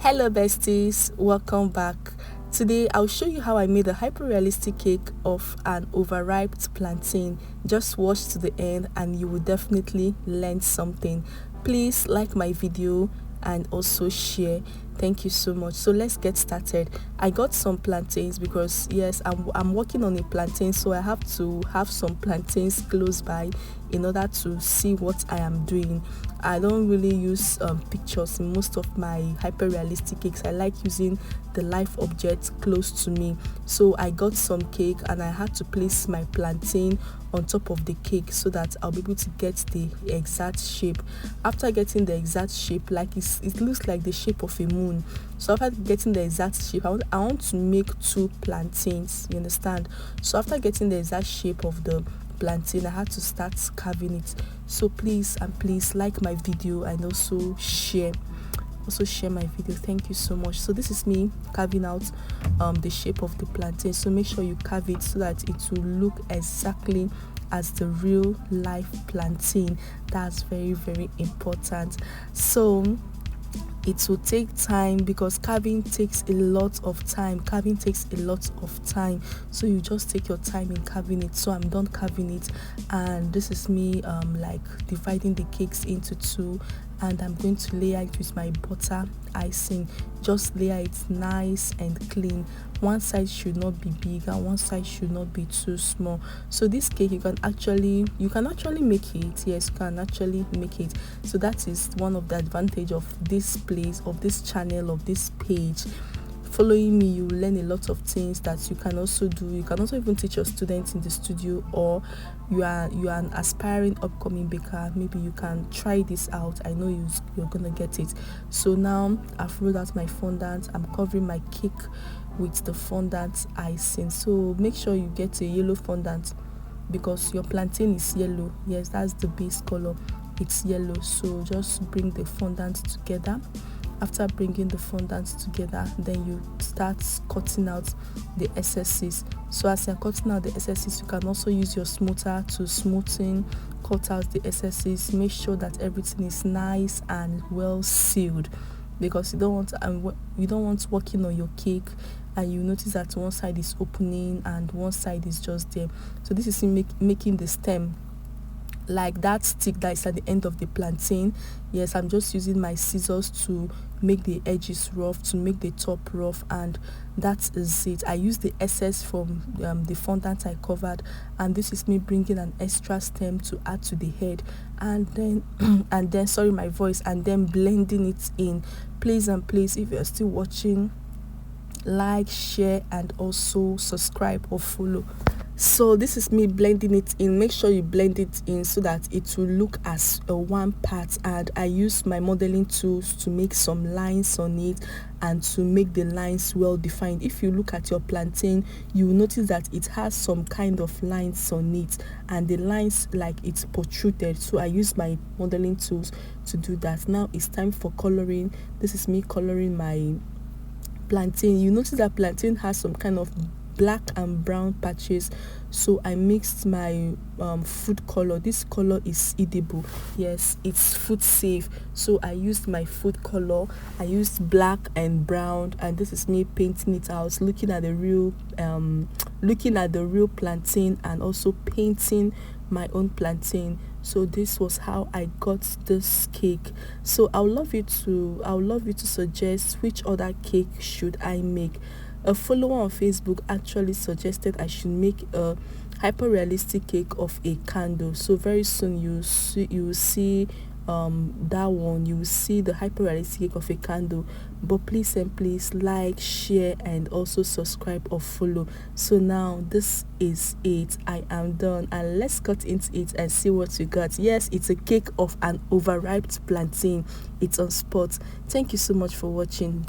Hello besties, welcome back. Today I'll show you how I made a hyper realistic cake of an overripe plantain. Just watch to the end and you will definitely learn something. Please like my video and also share. Thank you so much. So let's get started. I got some plantains because yes, I'm working on a plantain, so I have to have some plantains close by in order to see what I am doing. I don't really use pictures in most of my hyper realistic cakes. I like using the live objects close to me. So I got some cake and I had to place my plantain on top of the cake so that I'll be able to get the exact shape. After getting the exact shape, like it looks like the shape of a moon. So after getting the exact shape, I want to make two plantains, you understand? So after getting the exact shape of the plantain, I had to start carving it. So please like my video and also share my video. Thank you so much. So this is me carving out the shape of the plantain. So make sure you carve it so that it will look exactly as the real life plantain. That's very important. So it will take time because carving takes a lot of time. So you just take your time in carving it. So I'm done carving it, and this is me like dividing the cakes into two, and I'm going to layer it with my butter icing. Just layer it nice and clean. One side should not be big and one side should not be too small. So this cake you can actually make it. Yes, you can actually make it. So that is one of the advantage of this place, of this channel, of this page. Following me, you will learn a lot of things that you can also do. You can also even teach your students in the studio, or you are an aspiring upcoming baker. Maybe you can try this out. I know you're gonna get it. So now I've rolled out my fondant. I'm covering my cake with the fondant icing. So make sure you get a yellow fondant because your plantain is yellow. Yes, that's the base color. It's yellow. So just bring the fondant together. After bringing the fondant together, then you start cutting out the excesses. So as you're cutting out the excesses, you can also use your smoother to smoothen, cut out the excesses. Make sure that everything is nice and well sealed, because you don't want working on your cake and you notice that one side is opening and one side is just there. So this is making the stem, like that stick that is at the end of the plantain. Yes, I'm just using my scissors to make the edges rough, to make the top rough, and that is it. I use the excess from the fondant I covered, and this is me bringing an extra stem to add to the head, and then sorry my voice, and then blending it in. Please if you're still watching, like, share, and also subscribe or follow. So this is me blending it in. Make sure you blend it in so that it will look as a one part, and I use my modeling tools to make some lines on it and to make the lines well defined. If you look at your plantain, you will notice that it has some kind of lines on it, and the lines, like, it's protruded. So I use my modeling tools to do that. Now it's time for coloring. This is me coloring my plantain. You notice that plantain has some kind of black and brown patches, so I mixed my food color. This color is edible. Yes, it's food safe. So I used my food color. I used black and brown, and this is me painting it out, looking at the real plantain, and also painting my own plantain. So this was how I got this cake. So I would love you to suggest which other cake should I make. A follower on Facebook actually suggested I should make a hyper realistic cake of a candle. So very soon you will see that one. You will see the hyper realistic cake of a candle. But please like, share, and also subscribe or follow. So now this is it. I am done, and let's cut into it and see what we got. Yes, it's a cake of an overripe plantain. It's on spot. Thank you so much for watching.